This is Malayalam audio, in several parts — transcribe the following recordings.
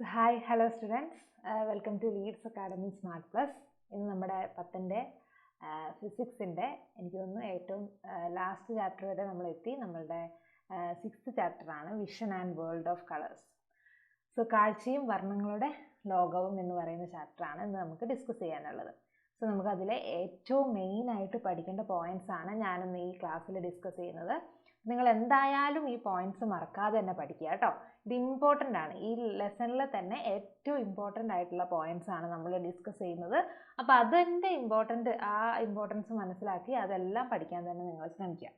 So, hi, hello students. Welcome to Leeds Academy Smart Plus. ഇന്ന് നമ്മുടെ 10th ഫിസിക്സിൻ്റെ എനിക്ക് തോന്നുന്നു ഏറ്റവും ലാസ്റ്റ് ചാപ്റ്റർ വരെ നമ്മൾ എത്തി. നമ്മളുടെ 6th ചാപ്റ്ററാണ് vision and world of colours. So കാഴ്ചയും വർണ്ണങ്ങളുടെ ലോകവും എന്ന് പറയുന്ന ചാപ്റ്ററാണ് ഇന്ന് നമുക്ക് ഡിസ്കസ് ചെയ്യാനുള്ളത്. സോ നമുക്കതിലെ ഏറ്റവും മെയിനായിട്ട് പഠിക്കേണ്ട പോയിൻറ്റ്സ് ആണ് ഞാനിന്ന് ഈ ക്ലാസ്സിൽ ഡിസ്കസ് ചെയ്യുന്നത്. നിങ്ങൾ എന്തായാലും ഈ പോയിന്റ്സ് മറക്കാതെ തന്നെ പഠിക്കുക കേട്ടോ. ഇത് ഇമ്പോർട്ടൻ്റ് ആണ്. ഈ ലെസണിൽ തന്നെ ഏറ്റവും ഇമ്പോർട്ടൻ്റ് ആയിട്ടുള്ള പോയിന്റ്സ് ആണ് നമ്മൾ ഡിസ്കസ് ചെയ്യുന്നത്. അപ്പോൾ അതിൻ്റെ ഇമ്പോർട്ടൻസ് മനസ്സിലാക്കി അതെല്ലാം പഠിക്കാൻ തന്നെ നിങ്ങൾ ശ്രമിക്കുക.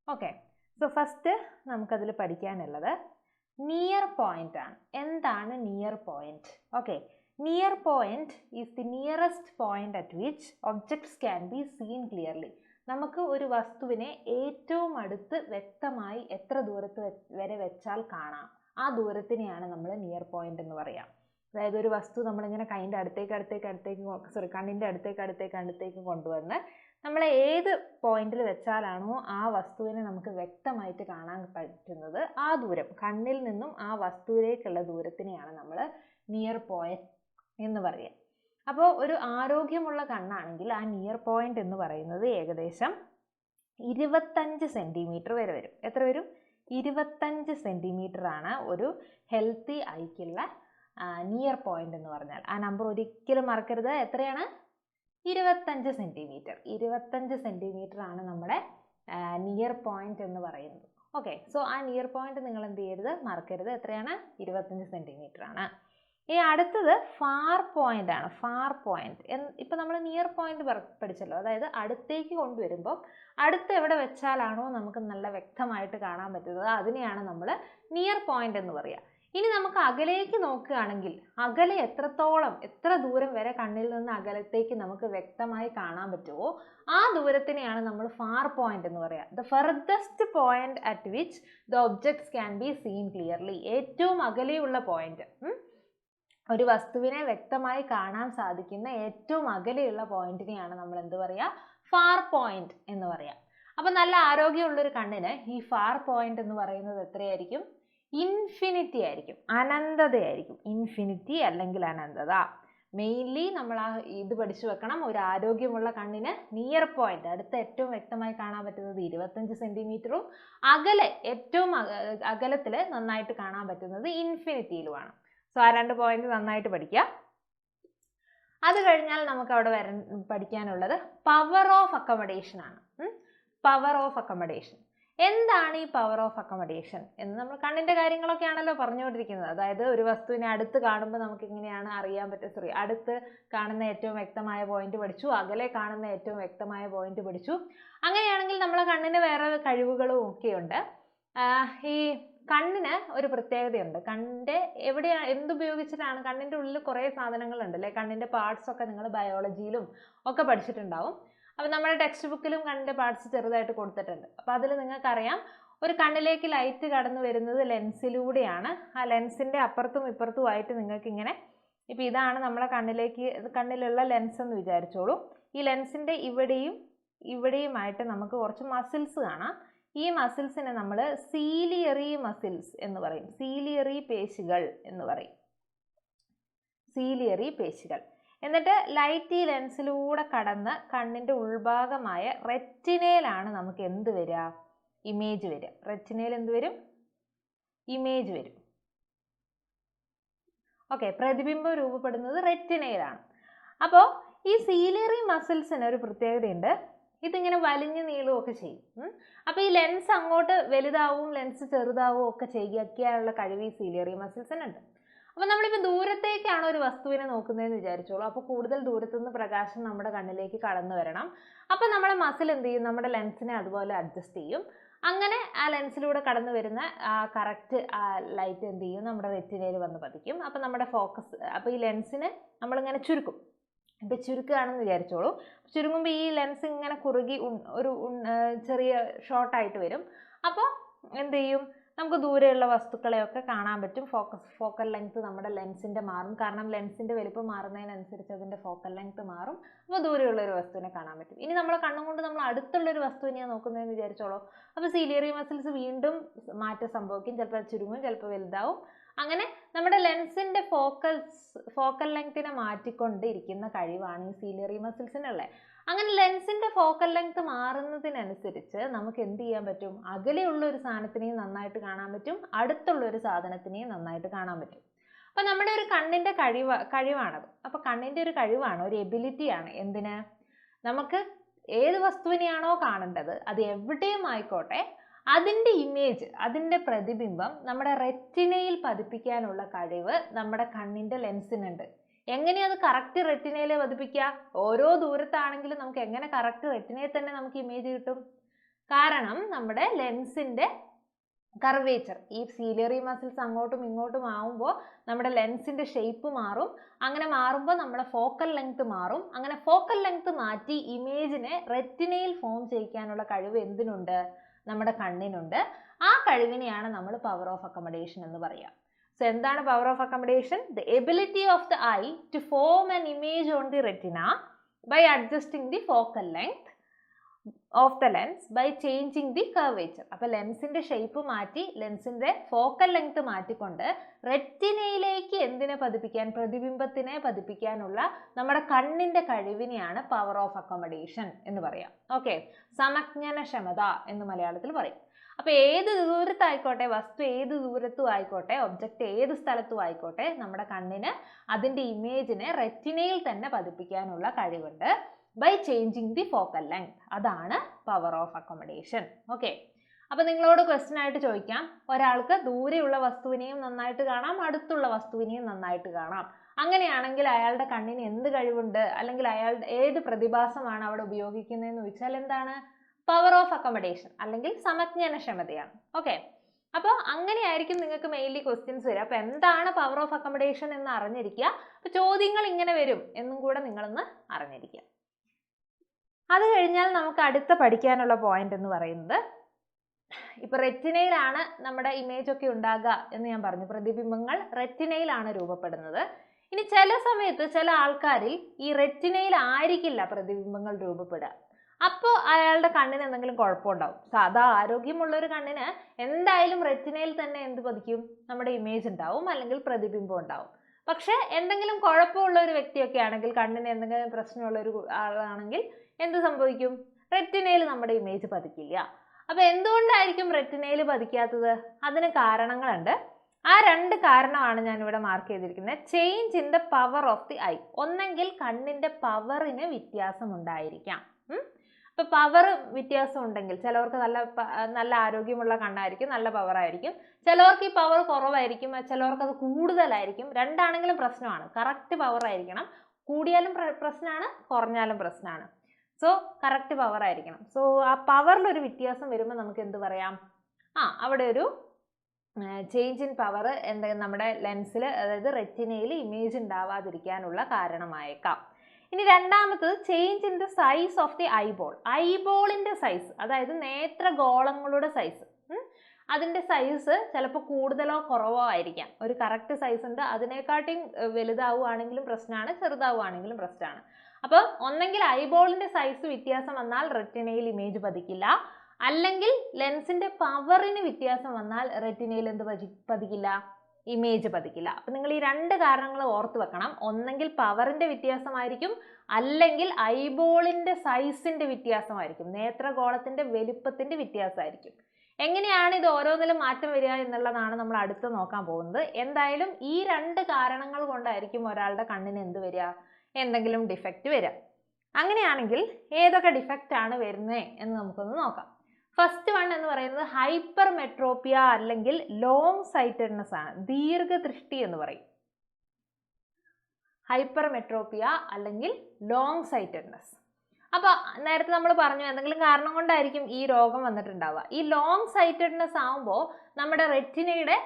ഓക്കെ, സോ ഫസ്റ്റ് നമുക്കതിൽ പഠിക്കാനുള്ളത് നിയർ പോയിന്റ് ആണ്. എന്താണ് near point? Okay, near point is the nearest point at which objects can be seen clearly. നമുക്ക് ഒരു വസ്തുവിനെ ഏറ്റവും അടുത്ത് വ്യക്തമായി എത്ര ദൂരത്ത് വരെ വെച്ചാൽ കാണാം, ആ ദൂരത്തിനെയാണ് നമ്മൾ നിയർ പോയിന്റ് എന്ന് പറയാം. അതായത് ഒരു വസ്തു നമ്മളിങ്ങനെ കണ്ണിൻ്റെ അടുത്തേക്ക് കൊണ്ടുവന്ന് നമ്മൾ ഏത് പോയിന്റിൽ വെച്ചാലാണോ ആ വസ്തുവിനെ നമുക്ക് വ്യക്തമായിട്ട് കാണാൻ പറ്റുന്നത്, ആ ദൂരം, കണ്ണിൽ നിന്നും ആ വസ്തുവിലേക്കുള്ള ദൂരത്തിനെയാണ് നമ്മൾ നിയർ പോയിന്റ് എന്ന് പറയുക. അപ്പോൾ ഒരു ആരോഗ്യമുള്ള കണ്ണാണെങ്കിൽ ആ നിയർ പോയിന്റ് എന്ന് പറയുന്നത് ഏകദേശം 25 സെൻറ്റിമീറ്റർ വരെ വരും. എത്ര വരും? 25 സെൻറ്റിമീറ്റർ ആണ് ഒരു ഹെൽത്തി ഐക്കുള്ള നിയർ പോയിന്റ് എന്ന് പറഞ്ഞാൽ. ആ നമ്പർ ഒരിക്കലും മറക്കരുത്. എത്രയാണ്? 25 സെൻറ്റിമീറ്റർ. 25 സെൻറ്റിമീറ്റർ ആണ് നമ്മുടെ നിയർ പോയിന്റ് എന്ന് പറയുന്നത്. ഓക്കെ, സോ ആ നിയർ പോയിന്റ് നിങ്ങൾ എന്ത് ചെയ്യരുത്, മറക്കരുത്. എത്രയാണ്? 25 സെൻറ്റിമീറ്റർ ആണ്. ഈ അടുത്തത് ഫാർ പോയിന്റ് ആണ്. ഫാർ പോയിന്റ് ഇപ്പം നമ്മൾ നിയർ പോയിന്റ് പഠിച്ചല്ലോ. അതായത് അടുത്തേക്ക് കൊണ്ടുവരുമ്പോൾ അടുത്ത് എവിടെ വെച്ചാലാണോ നമുക്ക് നല്ല വ്യക്തമായിട്ട് കാണാൻ പറ്റുന്നത് അതിനെയാണ് നമ്മൾ നിയർ പോയിന്റ് എന്ന് പറയുക. ഇനി നമുക്ക് അകലേക്ക് നോക്കുകയാണെങ്കിൽ അകലെ എത്ര ദൂരം വരെ കണ്ണിൽ നിന്ന് അകലത്തേക്ക് നമുക്ക് വ്യക്തമായി കാണാൻ പറ്റുമോ ആ ദൂരത്തിനെയാണ് നമ്മൾ ഫാർ പോയിന്റ് എന്ന് പറയുക. The farthest point at which the objects can be seen clearly. ഏറ്റവും അകലെയുള്ള പോയിന്റ്, ഒരു വസ്തുവിനെ വ്യക്തമായി കാണാൻ സാധിക്കുന്ന ഏറ്റവും അകലെയുള്ള പോയിന്റിനെയാണ് നമ്മൾ എന്ത് പറയുക? ഫാർ പോയിന്റ് എന്ന് പറയാം. അപ്പം നല്ല ആരോഗ്യമുള്ളൊരു കണ്ണിന് ഈ ഫാർ പോയിന്റ് എന്ന് പറയുന്നത് എത്രയായിരിക്കും? ഇൻഫിനിറ്റി ആയിരിക്കും, അനന്തതയായിരിക്കും. ഇൻഫിനിറ്റി അല്ലെങ്കിൽ അനന്തത. മെയിൻലി നമ്മൾ ഇത് പഠിച്ചു വെക്കണം. ഒരു ആരോഗ്യമുള്ള കണ്ണിന് നിയർ പോയിന്റ്, അടുത്ത ഏറ്റവും വ്യക്തമായി കാണാൻ പറ്റുന്നത് 25 സെൻറ്റിമീറ്ററും അകലെ ഏറ്റവും അകലത്തിൽ നന്നായിട്ട് കാണാൻ പറ്റുന്നത് ഇൻഫിനിറ്റിയിലുമാണ്. സോ ആ 2 പോയിന്റ് നന്നായിട്ട് പഠിക്കുക. അത് കഴിഞ്ഞാൽ നമുക്ക് അവിടെ പഠിക്കാനുള്ളത് പവർ ഓഫ് അക്കോമഡേഷൻ ആണ്. പവർ ഓഫ് അക്കോമഡേഷൻ എന്താണ്? ഈ പവർ ഓഫ് അക്കോമഡേഷൻ എന്ന് നമ്മൾ കണ്ണിൻ്റെ കാര്യങ്ങളൊക്കെ ആണല്ലോ പറഞ്ഞുകൊണ്ടിരിക്കുന്നത്. അതായത് ഒരു വസ്തുവിനെ അടുത്ത് കാണുമ്പോൾ നമുക്ക് എങ്ങനെയാണ് അറിയാൻ പറ്റുക? അടുത്ത് കാണുന്ന ഏറ്റവും വ്യക്തമായ പോയിന്റ് പഠിച്ചു, അകലെ കാണുന്ന ഏറ്റവും വ്യക്തമായ പോയിന്റ് പഠിച്ചു. അങ്ങനെയാണെങ്കിൽ നമ്മളെ കണ്ണിന് വേറെ കഴിവുകളും ഒക്കെയുണ്ട്. ഈ കണ്ണിന് ഒരു പ്രത്യേകതയുണ്ട്. കണ്ണിൻ്റെ എന്തുപയോഗിച്ചിട്ടാണ്? കണ്ണിൻ്റെ ഉള്ളിൽ കുറേ സാധനങ്ങളുണ്ട് അല്ലേ? കണ്ണിൻ്റെ പാർട്സ് ഒക്കെ നിങ്ങൾ ബയോളജിയിലും ഒക്കെ പഠിച്ചിട്ടുണ്ടാവും. അപ്പോൾ നമ്മുടെ ടെക്സ്റ്റ് ബുക്കിലും കണ്ണിൻ്റെ പാർട്സ് ചെറുതായിട്ട് കൊടുത്തിട്ടുണ്ട്. അപ്പോൾ അതിൽ നിങ്ങൾക്കറിയാം, ഒരു കണ്ണിലേക്ക് ലൈറ്റ് കടന്നു വരുന്നത് ലെൻസിലൂടെയാണ്. ആ ലെൻസിൻ്റെ അപ്പുറത്തും ഇപ്പുറത്തുമായിട്ട് നിങ്ങൾക്ക് ഇങ്ങനെ, ഇപ്പോൾ ഇതാണ് നമ്മളെ കണ്ണിലുള്ള ലെൻസ് എന്ന് വിചാരിച്ചോളൂ. ഈ ലെൻസിൻ്റെ ഇവിടെയുമായിട്ട് നമുക്ക് കുറച്ച് മസിൽസ് കാണാം. ഈ മസിൽസിനെ നമ്മൾ സീലിയറി മസിൽസ് എന്ന് പറയും. സീലിയറി പേശികൾ എന്ന് പറയും. സീലിയറി പേശികൾ. എന്നിട്ട് ലൈറ്റ് ഈ ലെൻസിലൂടെ കടന്ന് കണ്ണിൻ്റെ ഉൾഭാഗമായ റെറ്റിനയിലാണ് നമുക്ക് എന്ത് വരിക? ഇമേജ് വരിക. റെറ്റിനയിൽ എന്ത് വരും? ഇമേജ് വരും. ഓക്കെ, പ്രതിബിംബം രൂപപ്പെടുന്നത് റെറ്റിനയിലാണ്. അപ്പോൾ ഈ സീലിയറി മസിൽസിന് ഒരു പ്രത്യേകതയുണ്ട്. ഇതിങ്ങനെ വലിഞ്ഞു നീളുകയൊക്കെ ചെയ്യും. അപ്പോൾ ഈ ലെൻസ് അങ്ങോട്ട് വലുതാവും, ലെൻസ് ചെറുതാവും ഒക്കെ ചെയ്യാനുള്ള കഴിവ് ഈ സീലിയറി മസിൽസിനുണ്ട്. അപ്പോൾ നമ്മളിപ്പോൾ ദൂരത്തേക്കാണ് ഒരു വസ്തുവിനെ നോക്കുന്നതെന്ന് വിചാരിച്ചോളൂ. അപ്പോൾ കൂടുതൽ ദൂരത്തുനിന്ന് പ്രകാശം നമ്മുടെ കണ്ണിലേക്ക് കടന്നു വരണം. അപ്പോൾ നമ്മുടെ മസിൽ എന്ത് ചെയ്യും? നമ്മുടെ ലെൻസിനെ അതുപോലെ അഡ്ജസ്റ്റ് ചെയ്യും. അങ്ങനെ ആ ലെൻസിലൂടെ കടന്നു വരുന്ന കറക്റ്റ് ലൈറ്റ് എന്ത് ചെയ്യും? നമ്മുടെ റെറ്റിനയിൽ വന്ന് പതിക്കും. അപ്പോൾ നമ്മുടെ ഫോക്കസ്, അപ്പോൾ ഈ ലെൻസിനെ നമ്മളിങ്ങനെ ചുരുക്കും. ഇപ്പോൾ ചുരുക്കുകയാണെന്ന് വിചാരിച്ചോളൂ. ചുരുങ്ങുമ്പോൾ ഈ ലെൻസ് ഇങ്ങനെ കുറുകി ഒരു ചെറിയ ഷോർട്ടായിട്ട് വരും. അപ്പോൾ എന്ത് ചെയ്യും? നമുക്ക് ദൂരെയുള്ള വസ്തുക്കളെയൊക്കെ കാണാൻ പറ്റും. ഫോക്കൽ ലെങ്ത് നമ്മുടെ ലെൻസിൻ്റെ മാറും, കാരണം ലെൻസിൻ്റെ വലിപ്പം മാറുന്നതിനനുസരിച്ച് അതിൻ്റെ ഫോക്കൽ ലെങ്ത് മാറും. അപ്പോൾ ദൂരെയുള്ള ഒരു വസ്തുവിനെ കാണാൻ പറ്റും. ഇനി നമ്മളെ കണ്ണുകൊണ്ട് നമ്മൾ അടുത്തുള്ളൊരു വസ്തുവിനെയാണ് നോക്കുന്നതെന്ന് വിചാരിച്ചോളൂ. അപ്പോൾ സീലിയറി മസിൽസ് വീണ്ടും മാറ്റം സംഭവിക്കും, ചിലപ്പോൾ ചുരുങ്ങും, ചിലപ്പോൾ വലുതാവും. അങ്ങനെ നമ്മുടെ ലെൻസിൻ്റെ ഫോക്കൽ ലെങ്ത്തിനെ മാറ്റിക്കൊണ്ടിരിക്കുന്ന കഴിവാണ് ഈ സീലിയറി മസിൽസിനുള്ളത്. അങ്ങനെ ലെൻസിൻ്റെ ഫോക്കൽ ലെങ്ത് മാറുന്നതിനനുസരിച്ച് നമുക്ക് എന്ത് ചെയ്യാൻ പറ്റും? അകലെയുള്ള ഒരു സാധനത്തിനെയും നന്നായിട്ട് കാണാൻ പറ്റും, അടുത്തുള്ള ഒരു സാധനത്തിനെയും നന്നായിട്ട് കാണാൻ പറ്റും. അപ്പം നമ്മുടെ ഒരു കണ്ണിൻ്റെ കഴിവാണത്. അപ്പോൾ കണ്ണിൻ്റെ ഒരു കഴിവാണ്, ഒരു എബിലിറ്റിയാണ്. എന്തിന്? നമുക്ക് ഏത് വസ്തുവിനെയാണോ കാണേണ്ടത്, അത് എവിടെയും ആയിക്കോട്ടെ, അതിൻ്റെ ഇമേജ്, അതിൻ്റെ പ്രതിബിംബം നമ്മുടെ റെറ്റിനയിൽ പതിപ്പിക്കാനുള്ള കഴിവ് നമ്മുടെ കണ്ണിൻ്റെ ലെൻസിനുണ്ട്. എങ്ങനെയത് കറക്റ്റ് റെറ്റിനയിൽ പതിപ്പിക്കുക? ഓരോ ദൂരത്താണെങ്കിലും നമുക്ക് എങ്ങനെ കറക്റ്റ് റെറ്റിനയിൽ തന്നെ നമുക്ക് ഇമേജ് കിട്ടും? കാരണം നമ്മുടെ ലെൻസിൻ്റെ കർവേച്ചർ, ഈ സീലിയറി മസിൽസ് അങ്ങോട്ടും ഇങ്ങോട്ടും ആവുമ്പോൾ നമ്മുടെ ലെൻസിൻ്റെ ഷേപ്പ് മാറും. അങ്ങനെ മാറുമ്പോൾ നമ്മുടെ ഫോക്കൽ ലെങ്ത് മാറും. അങ്ങനെ ഫോക്കൽ ലെങ്ത് മാറ്റി ഇമേജിനെ റെറ്റിനയിൽ ഫോം ചെയ്യിക്കാനുള്ള കഴിവ് എന്തിനുണ്ട്? നമ്മുടെ കണ്ണിനുണ്ട്. ആ കഴിവിനെയാണ് നമ്മൾ പവർ ഓഫ് അക്കോമഡേഷൻ എന്ന് പറയുക. So, എന്താണ് power of accommodation? The ability of the eye to form an image on the retina by adjusting the focal length of the lens by changing the curvature. അപ്പോൾ ലെൻസിൻ്റെ ഷേപ്പ് മാറ്റി, ലെൻസിൻ്റെ ഫോക്കൽ ലെങ്ത് മാറ്റിക്കൊണ്ട് റെറ്റിനയിലേക്ക് എന്തിനെ പതിപ്പിക്കാൻ? പ്രതിബിംബത്തിനെ പതിപ്പിക്കാനുള്ള നമ്മുടെ കണ്ണിൻ്റെ കഴിവിനെയാണ് പവർ ഓഫ് അക്കോമഡേഷൻ എന്ന് പറയാം. ഓക്കെ, സമജ്ഞനക്ഷമത എന്ന് മലയാളത്തിൽ പറയും. അപ്പോൾ ഏത് ദൂരത്തായിക്കോട്ടെ, വസ്തു ഏത് ദൂരത്തും ആയിക്കോട്ടെ, ഒബ്ജക്റ്റ് ഏത് സ്ഥലത്തും ആയിക്കോട്ടെ, നമ്മുടെ കണ്ണിന് അതിൻ്റെ ഇമേജിനെ റെറ്റിനയിൽ തന്നെ പതിപ്പിക്കാനുള്ള കഴിവുണ്ട് by changing the focal length. അതാണ് പവർ ഓഫ് അക്കോമഡേഷൻ. ഓക്കെ, അപ്പോൾ നിങ്ങളോട് ക്വസ്റ്റ്യൻ ആയിട്ട് ചോദിക്കാം, ഒരാൾക്ക് ദൂരെയുള്ള വസ്തുവിനെയും നന്നായിട്ട് കാണാം, അടുത്തുള്ള വസ്തുവിനെയും നന്നായിട്ട് കാണാം. അങ്ങനെയാണെങ്കിൽ അയാളുടെ കണ്ണിന് എന്ത് കഴിവുണ്ട്, അല്ലെങ്കിൽ അയാളുടെ ഏത് പ്രതിഭാസമാണ് അവിടെ ഉപയോഗിക്കുന്നതെന്ന് ചോദിച്ചാൽ എന്താണ്? പവർ ഓഫ് അക്കോമഡേഷൻ അല്ലെങ്കിൽ സമജ്ഞനക്ഷമതയാണ്. ഓക്കെ, അപ്പോൾ അങ്ങനെയായിരിക്കും നിങ്ങൾക്ക് മെയിൻലി ക്വസ്റ്റ്യൻസ് വരിക. അപ്പോൾ എന്താണ് പവർ ഓഫ് അക്കോമഡേഷൻ എന്ന് അറിഞ്ഞിരിക്കുക. അപ്പോൾ ചോദ്യങ്ങൾ ഇങ്ങനെ വരും എന്നും കൂടെ നിങ്ങളൊന്ന് അറിഞ്ഞിരിക്കുക. അത് കഴിഞ്ഞാൽ നമുക്ക് അടുത്ത പഠിക്കാനുള്ള പോയിന്റ് എന്ന് പറയുന്നത്, ഇപ്പൊ റെറ്റിനയിലാണ് നമ്മുടെ ഇമേജ് ഒക്കെ ഉണ്ടാകുക എന്ന് ഞാൻ പറഞ്ഞു. പ്രതിബിംബങ്ങൾ റെറ്റിനയിലാണ് രൂപപ്പെടുന്നത്. ഇനി ചില സമയത്ത് ചില ആൾക്കാരിൽ ഈ റെറ്റിനയിൽ ആയിരിക്കില്ല പ്രതിബിംബങ്ങൾ രൂപപ്പെടുക. അപ്പോൾ അയാളുടെ കണ്ണിന് എന്തെങ്കിലും കുഴപ്പമുണ്ടാവും. സാധാ ആരോഗ്യമുള്ളൊരു കണ്ണിന് എന്തായാലും റെറ്റിനയിൽ തന്നെ എന്ത് പതിക്കും? നമ്മുടെ ഇമേജ് ഉണ്ടാവും, അല്ലെങ്കിൽ പ്രതിബിംബം ഉണ്ടാവും. പക്ഷെ എന്തെങ്കിലും കുഴപ്പമുള്ള ഒരു വ്യക്തിയൊക്കെ ആണെങ്കിൽ, കണ്ണിന് എന്തെങ്കിലും പ്രശ്നമുള്ള ഒരു ആളാണെങ്കിൽ എന്ത് സംഭവിക്കും? റെറ്റിനയിൽ നമ്മുടെ ഇമേജ് പതിക്കില്ല. അപ്പോൾ എന്തുകൊണ്ടായിരിക്കും റെറ്റിനയിൽ പതിക്കാത്തത്? അതിന് കാരണങ്ങളുണ്ട്. ആ രണ്ട് കാരണമാണ് ഞാനിവിടെ മാർക്ക് ചെയ്തിരിക്കുന്നത്. Change in the power of the I. ഒന്നെങ്കിൽ കണ്ണിൻ്റെ പവറിന് വ്യത്യാസം ഉണ്ടായിരിക്കാം. അപ്പോൾ പവർ വ്യത്യാസം ഉണ്ടെങ്കിൽ ചിലവർക്ക് നല്ല ആരോഗ്യമുള്ള കണ്ണായിരിക്കും, നല്ല പവറായിരിക്കും. ചിലവർക്ക് ഈ പവർ കുറവായിരിക്കും, ചിലവർക്ക് അത് കൂടുതലായിരിക്കും. രണ്ടാണെങ്കിലും പ്രശ്നമാണ്. കറക്റ്റ് പവർ ആയിരിക്കണം. കൂടിയാലും പ്രശ്നമാണ്, കുറഞ്ഞാലും പ്രശ്നമാണ്. സോ കറക്റ്റ് പവർ ആയിരിക്കണം. സോ ആ പവറിലൊരു വ്യത്യാസം വരുമ്പോൾ നമുക്ക് എന്ത് പറയാം? അവിടെ ഒരു ചേഞ്ച് ഇൻ പവർ നമ്മുടെ ലെൻസിൽ, അതായത് റെറ്റിനയിൽ ഇമേജ് ഉണ്ടാവാതിരിക്കാനുള്ള കാരണമായേക്കാം. ഇനി രണ്ടാമത്തത് change in the size of the eyeball. ഐബോളിൻ്റെ സൈസ്, അതായത് നേത്രഗോളങ്ങളുടെ സൈസ്, അതിൻ്റെ സൈസ് ചിലപ്പോൾ കൂടുതലോ കുറവോ ആയിരിക്കാം. ഒരു കറക്റ്റ് സൈസ് ഉണ്ട്, അതിനെക്കാട്ടിയും വലുതാവുകയാണെങ്കിലും പ്രശ്നമാണ്, ചെറുതാവുകയാണെങ്കിലും പ്രശ്നമാണ്. അപ്പോൾ ഒന്നെങ്കിൽ ഐബോളിൻ്റെ സൈസ് വ്യത്യാസം വന്നാൽ റെറ്റിനയിൽ ഇമേജ് പതിക്കില്ല, അല്ലെങ്കിൽ ലെൻസിൻ്റെ പവറിന് വ്യത്യാസം വന്നാൽ റെറ്റിനയിൽ എന്ത് പതിക്കില്ല? ഇമേജ് പതിക്കില്ല. അപ്പം നിങ്ങൾ ഈ രണ്ട് കാരണങ്ങൾ ഓർത്ത് വെക്കണം. ഒന്നെങ്കിൽ പവറിൻ്റെ വ്യത്യാസമായിരിക്കും, അല്ലെങ്കിൽ ഐബോളിൻ്റെ സൈസിൻ്റെ വ്യത്യാസമായിരിക്കും, നേത്രഗോളത്തിൻ്റെ വലുപ്പത്തിൻ്റെ വ്യത്യാസമായിരിക്കും. എങ്ങനെയാണ് ഇത് ഓരോന്നിലും മാറ്റം വരിക എന്നുള്ളതാണ് നമ്മൾ അടുത്ത് നോക്കാൻ പോകുന്നത്. എന്തായാലും ഈ രണ്ട് കാരണങ്ങൾ കൊണ്ടായിരിക്കും ഒരാളുടെ കണ്ണിന് എന്ത് വരിക? എന്തെങ്കിലും ഡിഫക്റ്റ് വരിക. അങ്ങനെയാണെങ്കിൽ ഏതൊക്കെ ഡിഫക്റ്റ് ആണ് വരുന്നത് എന്ന് നമുക്കൊന്ന് നോക്കാം. ഫസ്റ്റ് വൺ എന്ന് പറയുന്നത് ഹൈപ്പർ മെട്രോപ്പിയ അല്ലെങ്കിൽ ലോങ് സൈറ്റഡ്നെസ് ആണ്. ദീർഘദൃഷ്ടി എന്ന് പറയും. ഹൈപ്പർ മെട്രോപ്പിയ അല്ലെങ്കിൽ ലോങ് സൈറ്റഡ്നെസ്. അപ്പോൾ നേരത്തെ നമ്മൾ പറഞ്ഞു എന്തെങ്കിലും കാരണം കൊണ്ടായിരിക്കും ഈ രോഗം വന്നിട്ടുണ്ടാവുക. ഈ ലോങ് സൈറ്റഡ്നെസ് ആകുമ്പോൾ നമ്മുടെ റെറ്റിനയുടെ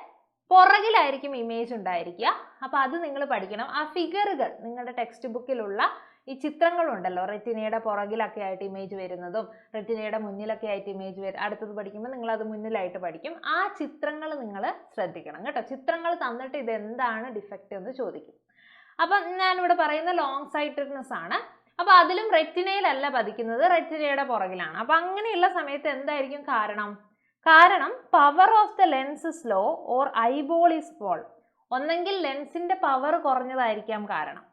പുറകിലായിരിക്കും ഇമേജ് ഉണ്ടായിരിക്കുക. അപ്പോൾ അത് നിങ്ങൾ പഠിക്കണം. ആ ഫിഗറുകൾ, നിങ്ങളുടെ ടെക്സ്റ്റ് ബുക്കിലുള്ള ഈ ചിത്രങ്ങളുണ്ടല്ലോ, റെറ്റിനയുടെ പുറകിലൊക്കെ ആയിട്ട് ഇമേജ് വരുന്നതും റെറ്റിനയുടെ മുന്നിലൊക്കെ ആയിട്ട് ഇമേജ് അടുത്തത് പഠിക്കുമ്പോൾ നിങ്ങൾ അത് മുന്നിലായിട്ട് പഠിക്കും. ആ ചിത്രങ്ങൾ നിങ്ങൾ ശ്രദ്ധിക്കണം കേട്ടോ. ചിത്രങ്ങൾ തന്നിട്ട് ഇത് എന്താണ് ഡിഫക്റ്റ് എന്ന് ചോദിക്കും. അപ്പം ഞാനിവിടെ പറയുന്ന ലോങ് സൈറ്റഡ്നെസ് ആണ്. അപ്പൊ അതിലും റെറ്റിനയിലല്ല പതിക്കുന്നത്, റെറ്റിനയുടെ പുറകിലാണ്. അപ്പൊ അങ്ങനെയുള്ള സമയത്ത് എന്തായിരിക്കും കാരണം? കാരണം power of the lens is low or eyeball is small. ഒന്നെങ്കിൽ ലെൻസിന്റെ പവർ കുറഞ്ഞതായിരിക്കാം കാരണം,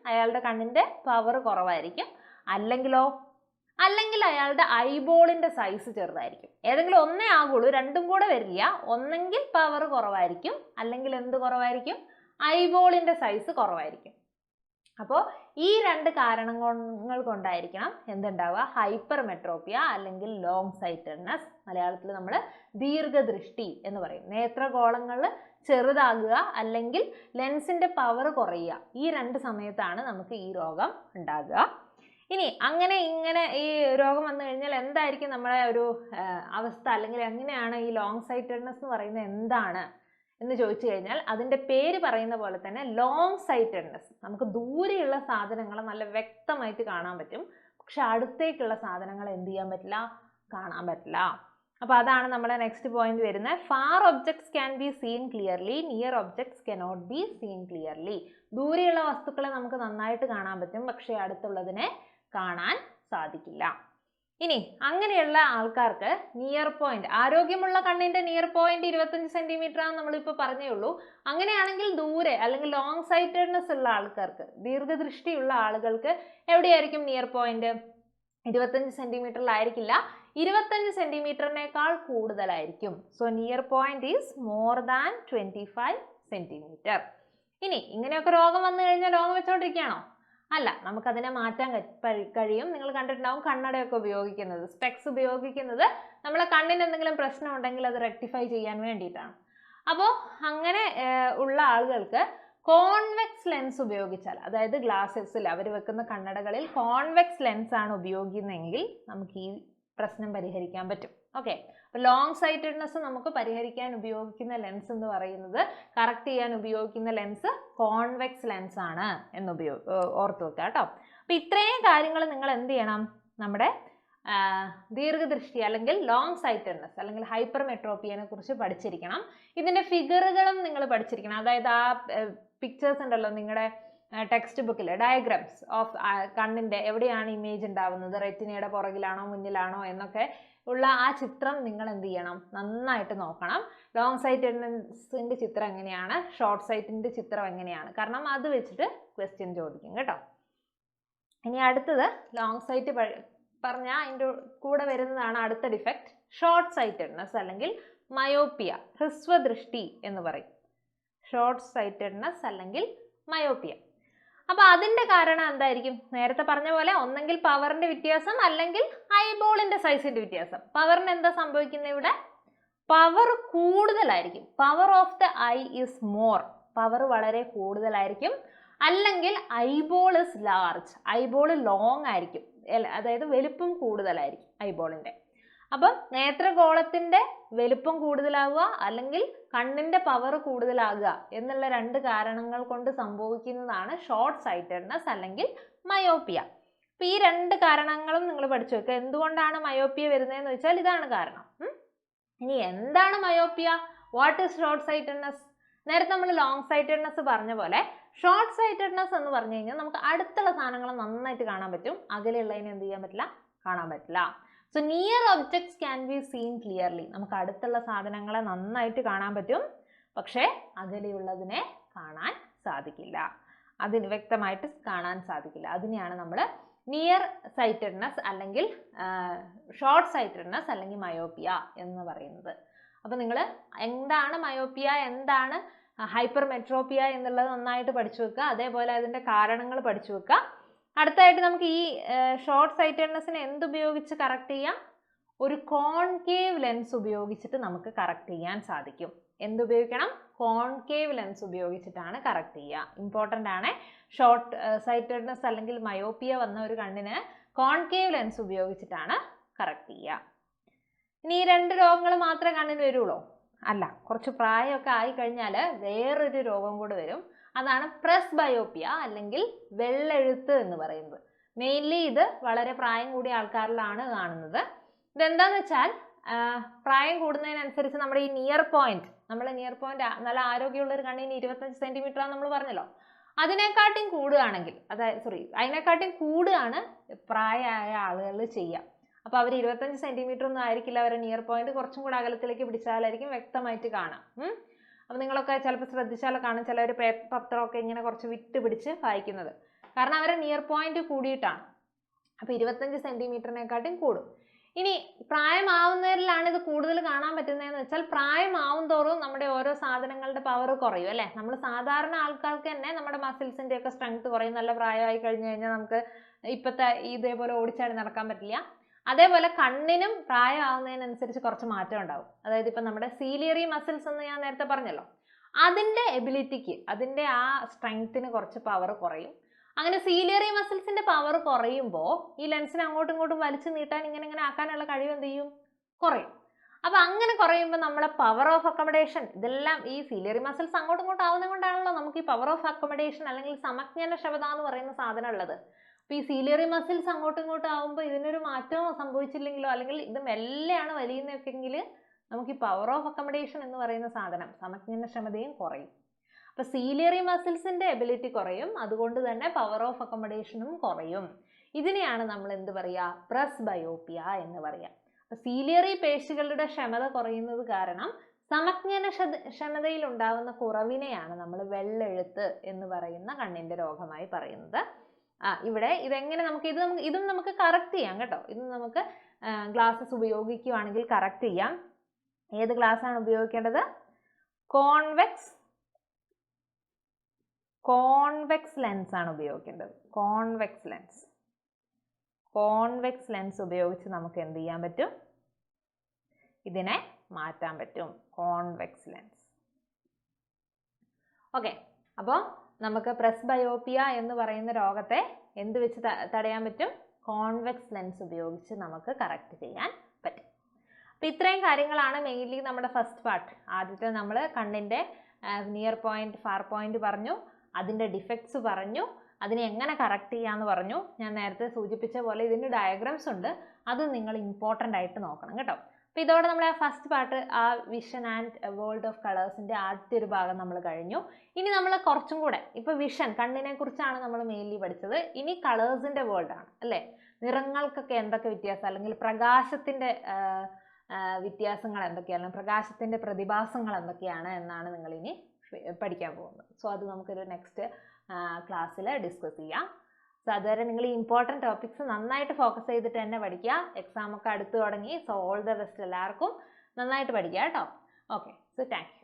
അയാളുടെ കണ്ണിന്റെ പവർ കുറവായിരിക്കും. അല്ലെങ്കിൽ അയാളുടെ ഐബോളിന്റെ സൈസ് ചെറുതായിരിക്കും. ഏതെങ്കിലും ഒന്നേ ആകുള്ളൂ, രണ്ടും കൂടെ വരില്ല. ഒന്നെങ്കിൽ പവർ കുറവായിരിക്കും, അല്ലെങ്കിൽ എന്ത് കുറവായിരിക്കും? ഐബോളിന്റെ സൈസ് കുറവായിരിക്കും. അപ്പോൾ ഈ രണ്ട് കാരണങ്ങൾ കൊണ്ടായിരിക്കണം എന്തുണ്ടാവുക? ഹൈപ്പർ മെട്രോപ്പിയ അല്ലെങ്കിൽ ലോങ് സൈറ്റഡ്നെസ്. മലയാളത്തിൽ നമ്മൾ ദീർഘദൃഷ്ടി എന്ന് പറയും. നേത്രഗോളങ്ങൾ ചെറുതാകുക അല്ലെങ്കിൽ ലെൻസിന്റെ പവർ കുറയുക, ഈ രണ്ട് സമയത്താണ് നമുക്ക് ഈ രോഗം ഉണ്ടാകുക. ഇനി ഇങ്ങനെ ഈ രോഗം വന്നു കഴിഞ്ഞാൽ എന്തായിരിക്കും നമ്മുടെ ഒരു അവസ്ഥ, അല്ലെങ്കിൽ എങ്ങനെയാണ് ഈ ലോങ് സൈറ്റഡ്നെസ് എന്ന് പറയുന്നത് എന്താണ് എന്ന് ചോദിച്ചു കഴിഞ്ഞാൽ അതിൻ്റെ പേര് പറയുന്ന പോലെ തന്നെ ലോങ് സൈറ്റഡ്നെസ്. നമുക്ക് ദൂരെയുള്ള സാധനങ്ങളെ നല്ല വ്യക്തമായിട്ട് കാണാൻ പറ്റും, പക്ഷെ അടുത്തേക്കുള്ള സാധനങ്ങൾ എന്ത് ചെയ്യാൻ പറ്റില്ല? കാണാൻ പറ്റില്ല. അപ്പോൾ അതാണ് നമ്മുടെ നെക്സ്റ്റ് പോയിന്റ് വരുന്നത്. Far objects can be seen clearly, near objects cannot be seen clearly. ദൂരെയുള്ള വസ്തുക്കളെ നമുക്ക് നന്നായിട്ട് കാണാൻ പറ്റും, പക്ഷേ അടുത്തുള്ളതിനെ കാണാൻ സാധിക്കില്ല. ഇനി അങ്ങനെയുള്ള ആൾക്കാർക്ക് നിയർ പോയിന്റ്, ആരോഗ്യമുള്ള കണ്ണിന്റെ നിയർ പോയിന്റ് 25 സെന്റിമീറ്റർ ആണെന്ന് നമ്മളിപ്പോൾ പറഞ്ഞേ ഉള്ളൂ. അങ്ങനെയാണെങ്കിൽ ദൂരെ അല്ലെങ്കിൽ ലോങ് സൈറ്റഡ്നെസ് ഉള്ള ആൾക്കാർക്ക്, ദീർഘദൃഷ്ടിയുള്ള ആളുകൾക്ക് എവിടെയായിരിക്കും നിയർ പോയിന്റ്? 25 സെന്റിമീറ്ററിലായിരിക്കില്ല, 25 സെന്റിമീറ്ററിനേക്കാൾ കൂടുതലായിരിക്കും. So near point is more than 25 centimetre. ഇനി ഇങ്ങനെയൊക്കെ രോഗം വന്നു കഴിഞ്ഞാൽ രോഗം വെച്ചോണ്ടിരിക്കുകയാണോ? അല്ല, നമുക്കതിനെ മാറ്റാൻ കഴിയും. നിങ്ങൾ കണ്ടിട്ടുണ്ടാവും കണ്ണടയൊക്കെ ഉപയോഗിക്കുന്നത്, സ്പെക്സ് ഉപയോഗിക്കുന്നത് നമ്മളെ കണ്ണിന് എന്തെങ്കിലും പ്രശ്നം ഉണ്ടെങ്കിൽ അത് റെക്ടിഫൈ ചെയ്യാൻ വേണ്ടിയിട്ടാണ്. അപ്പോൾ അങ്ങനെ ഉള്ള ആളുകൾക്ക് കോൺവെക്സ് ലെൻസ് ഉപയോഗിച്ചാൽ, അതായത് ഗ്ലാസസിൽ അവർ വെക്കുന്ന കണ്ണടകളിൽ കോൺവെക്സ് ലെൻസ് ആണ് ഉപയോഗിക്കുന്നതെങ്കിൽ നമുക്ക് ഈ പ്രശ്നം പരിഹരിക്കാൻ പറ്റും. ഓക്കെ, അപ്പോൾ ലോങ് സൈറ്റഡ്നെസ് നമുക്ക് പരിഹരിക്കാൻ ഉപയോഗിക്കുന്ന ലെൻസ് എന്ന് പറയുന്നത്, കറക്റ്റ് ചെയ്യാൻ ഉപയോഗിക്കുന്ന ലെൻസ് കോൺവെക്സ് ലെൻസ് ആണ് എന്ന് ഓർത്ത് വെക്കുക കേട്ടോ. അപ്പോൾ ഇത്രയും കാര്യങ്ങൾ നിങ്ങൾ എന്ത് ചെയ്യണം? നമ്മുടെ ദീർഘദൃഷ്ടി അല്ലെങ്കിൽ ലോങ് സൈറ്റഡ്നെസ് അല്ലെങ്കിൽ ഹൈപ്പർ മെട്രോപ്പിയനെ കുറിച്ച് പഠിച്ചിരിക്കണം. ഇതിന്റെ ഫിഗറുകളും നിങ്ങൾ പഠിച്ചിരിക്കണം. അതായത് ആ പിക്ചേഴ്സ് ഉണ്ടല്ലോ നിങ്ങളുടെ ടെക്സ്റ്റ് ബുക്കിൽ, ഡയഗ്രാംസ് ഓഫ് കണ്ണിന്റെ എവിടെയാണ് ഇമേജ് ഉണ്ടാവുന്നത്, റെറ്റിനയുടെ പുറകിലാണോ മുന്നിലാണോ എന്നൊക്കെ ഉള്ള ആ ചിത്രം നിങ്ങൾ എന്ത് ചെയ്യണം? നന്നായിട്ട് നോക്കണം. ലോങ് സൈറ്റഡ്നെസ്സിന്റെ ചിത്രം എങ്ങനെയാണ്, ഷോർട്ട് സൈറ്റിന്റെ ചിത്രം എങ്ങനെയാണ്, കാരണം അത് വെച്ചിട്ട് ക്വസ്റ്റ്യൻ ചോദിക്കും കേട്ടോ. ഇനി അടുത്തത് ലോങ് സൈറ്റ് പറഞ്ഞാൽ അതിൻ്റെ കൂടെ വരുന്നതാണ് അടുത്ത ഡിഫക്റ്റ്, ഷോർട്ട് സൈറ്റഡ്നെസ് അല്ലെങ്കിൽ മയോപ്പിയ, ഹ്രസ്വദൃഷ്ടി എന്ന് പറയും. ഷോർട്ട് സൈറ്റഡ്നെസ് അല്ലെങ്കിൽ മയോപ്പിയ. അപ്പോൾ അതിന്റെ കാരണം എന്തായിരിക്കും? നേരത്തെ പറഞ്ഞ പോലെ ഒന്നെങ്കിൽ പവറിന്റെ വ്യത്യാസം അല്ലെങ്കിൽ ഐബോളിന്റെ സൈസിന്റെ വ്യത്യാസം. പവറിന് എന്താ സംഭവിക്കുന്നത്? ഇവിടെ പവർ കൂടുതലായിരിക്കും. Power of the I is more, power വളരെ കൂടുതലായിരിക്കും. അല്ലെങ്കിൽ eyeball is large, eyeball long ആയിരിക്കും, അതായത് വലുപ്പം കൂടുതലായിരിക്കും ഐബോളിന്റെ. അപ്പം നേത്രഗോളത്തിന്റെ വലുപ്പം കൂടുതലാവുക അല്ലെങ്കിൽ കണ്ണിന്റെ പവർ കൂടുതലാകുക എന്നുള്ള രണ്ട് കാരണങ്ങൾ കൊണ്ട് സംഭവിക്കുന്നതാണ് ഷോർട്ട് സൈറ്റഡ്നെസ് അല്ലെങ്കിൽ മയോപ്പിയ. അപ്പൊ ഈ രണ്ട് കാരണങ്ങളും നിങ്ങൾ പഠിച്ചു വെക്കുക. എന്തുകൊണ്ടാണ് മയോപ്പിയ വരുന്നതെന്ന് വെച്ചാൽ ഇതാണ് കാരണം. ഇനി എന്താണ് myopia? What is short sightedness? നേരത്തെ നമ്മൾ ലോങ് സൈറ്റഡ്നെസ് പറഞ്ഞ പോലെ ഷോർട്ട് സൈറ്റഡ്നെസ് എന്ന് പറഞ്ഞു കഴിഞ്ഞാൽ നമുക്ക് അടുത്തുള്ള സാധനങ്ങൾ നന്നായിട്ട് കാണാൻ പറ്റും, അകലെയുള്ളതിനെ എന്ത് ചെയ്യാൻ പറ്റില്ല? കാണാൻ പറ്റില്ല. So near objects can be seen clearly, നമുക്ക് അടുത്തുള്ള സാധനങ്ങളെ നന്നായിട്ട് കാണാൻ പറ്റും, പക്ഷേ അകലെയുള്ളതിനെ കാണാൻ സാധിക്കില്ല, അതിന് വ്യക്തമായിട്ട് കാണാൻ സാധിക്കില്ല. അതിനെയാണ് നമ്മൾ നിയർ സൈറ്റഡ്നെസ് അല്ലെങ്കിൽ ഷോർട്ട് സൈറ്റഡ്നെസ് അല്ലെങ്കിൽ മയോപ്പിയ എന്ന് പറയുന്നത്. അപ്പോൾ നിങ്ങൾ എന്താണ് മയോപ്പിയ, എന്താണ് ഹൈപ്പർ മെട്രോപ്പിയ എന്നുള്ളത് നന്നായിട്ട് പഠിച്ചു വെക്കുക. അതേപോലെ അതിൻ്റെ കാരണങ്ങൾ പഠിച്ചു വെക്കുക. അടുത്തായിട്ട് നമുക്ക് ഈ ഷോർട്ട് സൈറ്റഡ്നെസ്സിനെ എന്തുപയോഗിച്ച് കറക്റ്റ് ചെയ്യാം? ഒരു കോൺകേവ് ലെൻസ് ഉപയോഗിച്ചിട്ട് നമുക്ക് കറക്റ്റ് ചെയ്യാൻ സാധിക്കും. എന്തുപയോഗിക്കണം? കോൺകേവ് ലെൻസ് ഉപയോഗിച്ചിട്ടാണ് കറക്റ്റ് ചെയ്യുക. ഇമ്പോർട്ടൻ്റ് ആണ്. ഷോർട്ട് സൈറ്റഡ്നെസ് അല്ലെങ്കിൽ മയോപ്പിയ വന്ന ഒരു കണ്ണിന് കോൺകേവ് ലെൻസ് ഉപയോഗിച്ചിട്ടാണ് കറക്റ്റ് ചെയ്യുക. ഇനി ഈ രണ്ട് രോഗങ്ങൾ മാത്രമേ കണ്ണിന് വരുള്ളൂ? അല്ല, കുറച്ച് പ്രായമൊക്കെ ആയിക്കഴിഞ്ഞാൽ വേറൊരു രോഗം കൂടെ വരും. അതാണ് പ്രസ്ബയോപ്പിയ അല്ലെങ്കിൽ വെള്ളെഴുത്ത് എന്ന് പറയുന്നത്. മെയിൻലി ഇത് വളരെ പ്രായം കൂടിയ ആൾക്കാരിലാണ് കാണുന്നത്. ഇതെന്താന്ന് വെച്ചാൽ പ്രായം കൂടുന്നതിനനുസരിച്ച് നമ്മുടെ ഈ നിയർ പോയിന്റ് നല്ല ആരോഗ്യമുള്ള ഒരു കണ്ണിന് 25 സെന്റിമീറ്റർ ആണെന്ന് നമ്മൾ പറഞ്ഞല്ലോ. അതിനെക്കാട്ടും കൂടുകയാണെങ്കിൽ അതിനെക്കാട്ടും കൂടുകയാണ് പ്രായമായ ആളുകൾ ചെയ്യുക. അപ്പോൾ അവർ 25 സെന്റിമീറ്റർ ഒന്നും ആയിരിക്കില്ല, അവരെ നിയർ പോയിന്റ് കുറച്ചും കൂടെ അകലത്തിലേക്ക് പിടിച്ചാലായിരിക്കും വ്യക്തമായിട്ട് കാണാം. അപ്പോൾ നിങ്ങളൊക്കെ ചിലപ്പോൾ ശ്രദ്ധിച്ചാൽ കാണും ചിലർ പത്രമൊക്കെ ഇങ്ങനെ കുറച്ച് വിട്ട് പിടിച്ച് വായിക്കുന്നത്. കാരണം അവരെ നിയർ പോയിന്റ് കൂടിയിട്ടാണ്. അപ്പോൾ 25 സെന്റിമീറ്ററിനെക്കാട്ടും കൂടും. ഇനി പ്രായമാവുന്നവരിലാണ് ഇത് കൂടുതൽ കാണാൻ പറ്റുന്നതെന്ന് വെച്ചാൽ പ്രായമാവും തോറും നമ്മുടെ ഓരോ സാധനങ്ങളുടെ പവർ കുറയും അല്ലേ. നമ്മൾ സാധാരണ ആൾക്കാർക്ക് തന്നെ നമ്മുടെ മസിൽസിന്റെ ഒക്കെ സ്ട്രെങ്ത് കുറയും. നല്ല പ്രായമായി കഴിഞ്ഞു കഴിഞ്ഞാൽ നമുക്ക് ഇപ്പോഴത്തെ ഇതേപോലെ ഓടിച്ചാടി നടക്കാൻ പറ്റില്ല. അതേപോലെ കണ്ണിനും പ്രായമാവുന്നതിനനുസരിച്ച് കുറച്ച് മാറ്റം ഉണ്ടാവും. അതായത് ഇപ്പം നമ്മുടെ സീലിയറി മസിൽസ് എന്ന് ഞാൻ നേരത്തെ പറഞ്ഞല്ലോ, അതിൻ്റെ എബിലിറ്റിക്ക്, അതിൻ്റെ ആ സ്ട്രെങ്ത്തിന് കുറച്ച് പവർ കുറയും. അങ്ങനെ സീലിയറി മസിൽസിന്റെ പവർ കുറയുമ്പോൾ ഈ ലെൻസിനെ അങ്ങോട്ടും ഇങ്ങോട്ടും വലിച്ചു നീട്ടാൻ ഇങ്ങനെ ആക്കാനുള്ള കഴിവ് എന്ത് ചെയ്യും? കുറയും. അപ്പൊ അങ്ങനെ കുറയുമ്പോൾ നമ്മുടെ പവർ ഓഫ് അക്കോമഡേഷൻ, ഇതെല്ലാം ഈ സീലിയറി മസിൽസ് അങ്ങോട്ടും ഇങ്ങോട്ടും ആവുന്നത് കൊണ്ടാണല്ലോ നമുക്ക് ഈ പവർ ഓഫ് അക്കോമഡേഷൻ അല്ലെങ്കിൽ സമജ്ഞനക്ഷമത എന്ന് പറയുന്ന സാധനം ഉള്ളത്. അപ്പൊ ഈ സീലിയറി മസിൽസ് അങ്ങോട്ടും ഇങ്ങോട്ടും ആവുമ്പോൾ ഇതിനൊരു മാറ്റവും സംഭവിച്ചില്ലെങ്കിലോ അല്ലെങ്കിൽ ഇത് മെല്ലെയാണ് വലിയുന്നതെങ്കിൽ നമുക്ക് ഈ പവർ ഓഫ് അക്കോമഡേഷൻ എന്ന് പറയുന്ന സാധനം, സമജ്ഞനക്ഷമതയും കുറയും. അപ്പൊ സീലിയറി മസിൽസിന്റെ എബിലിറ്റി കുറയും, അതുകൊണ്ട് തന്നെ പവർ ഓഫ് അക്കോമഡേഷനും കുറയും. ഇതിനെയാണ് നമ്മൾ എന്ത് പറയുക? പ്രസ്ബയോപ്പിയ എന്ന് പറയാം. അപ്പൊ സീലിയറി പേശികളുടെ ക്ഷമത കുറയുന്നത് കാരണം സമജ്ഞനക്ഷമതയിൽ ഉണ്ടാകുന്ന കുറവിനെയാണ് നമ്മൾ വെള്ളെഴുത്ത് എന്ന് പറയുന്ന കണ്ണിന്റെ രോഗമായി പറയുന്നത്. ഇവിടെ ഇതെങ്ങനെ ഇതും നമുക്ക് കറക്റ്റ് ചെയ്യാം കേട്ടോ. ഇത് നമുക്ക് ഗ്ലാസസ് ഉപയോഗിക്കുകയാണെങ്കിൽ കറക്റ്റ് ചെയ്യാം. ഏത് ഗ്ലാസ് ആണ് ഉപയോഗിക്കേണ്ടത്? കോൺവെക്സ് ലെൻസ് ആണ് ഉപയോഗിക്കേണ്ടത്. കോൺവെക്സ് ലെൻസ് ഉപയോഗിച്ച് നമുക്ക് എന്ത് ചെയ്യാൻ പറ്റും? ഇതിനെ മാറ്റാൻ പറ്റും. Convex lens. ഓക്കെ, അപ്പോൾ നമുക്ക് പ്രസ്ബയോപ്പിയ എന്ന് പറയുന്ന രോഗത്തെ എന്ത് വെച്ച് തടയാൻ പറ്റും? കോൺവെക്സ് ലെൻസ് ഉപയോഗിച്ച് നമുക്ക് കറക്റ്റ് ചെയ്യാൻ പറ്റും. അപ്പം ഇത്രയും കാര്യങ്ങളാണ് മെയിൻലി നമ്മുടെ ഫസ്റ്റ് പാർട്ട്. ആദ്യത്തെ നമ്മൾ കണ്ണിൻ്റെ നിയർ പോയിന്റ്, ഫാർ പോയിന്റ് പറഞ്ഞു, അതിൻ്റെ ഡിഫക്ട്സ് പറഞ്ഞു, അതിനെ എങ്ങനെ കറക്റ്റ് ചെയ്യാമെന്ന് പറഞ്ഞു. ഞാൻ നേരത്തെ സൂചിപ്പിച്ച പോലെ ഇതിന് ഡയഗ്രാംസ് ഉണ്ട്, അത് നിങ്ങൾ ഇമ്പോർട്ടൻ്റ് ആയിട്ട് നോക്കണം കേട്ടോ. അപ്പോൾ ഇതോടെ നമ്മൾ ആ ഫസ്റ്റ് പാർട്ട്, ആ വിഷൻ ആൻഡ് വേൾഡ് ഓഫ് കളേഴ്സിൻ്റെ ആദ്യത്തെ ഒരു ഭാഗം നമ്മൾ കഴിഞ്ഞു. ഇനി നമ്മൾ കുറച്ചും കൂടെ, ഇപ്പോൾ വിഷൻ കണ്ണിനെ കുറിച്ചാണ് നമ്മൾ മെയിൻലി പഠിച്ചത്. ഇനി കളേഴ്സിൻ്റെ വേൾഡാണ് അല്ലേ. നിറങ്ങൾക്കൊക്കെ എന്തൊക്കെ വ്യത്യാസം, അല്ലെങ്കിൽ പ്രകാശത്തിൻ്റെ വ്യത്യാസങ്ങൾ എന്തൊക്കെയാണ്, പ്രകാശത്തിൻ്റെ പ്രതിഭാസങ്ങൾ എന്തൊക്കെയാണ് എന്നാണ് നിങ്ങളിനി പഠിക്കാൻ പോകുന്നത്. സോ അത് നമുക്കൊരു നെക്സ്റ്റ് ക്ലാസ്സിൽ ഡിസ്കസ് ചെയ്യാം. സോ അതുവരെ നിങ്ങൾ ഈ ഇമ്പോർട്ടൻറ്റ് ടോപ്പിക്സ് നന്നായിട്ട് ഫോക്കസ് ചെയ്തിട്ട് തന്നെ പഠിക്കുക. എക്സാം ഒക്കെ അടുത്ത് തുടങ്ങി. സോ ഓൾ ദ ബെസ്റ്റ് എല്ലാവർക്കും. നന്നായിട്ട് പഠിക്കുക കേട്ടോ. Okay, so thank you.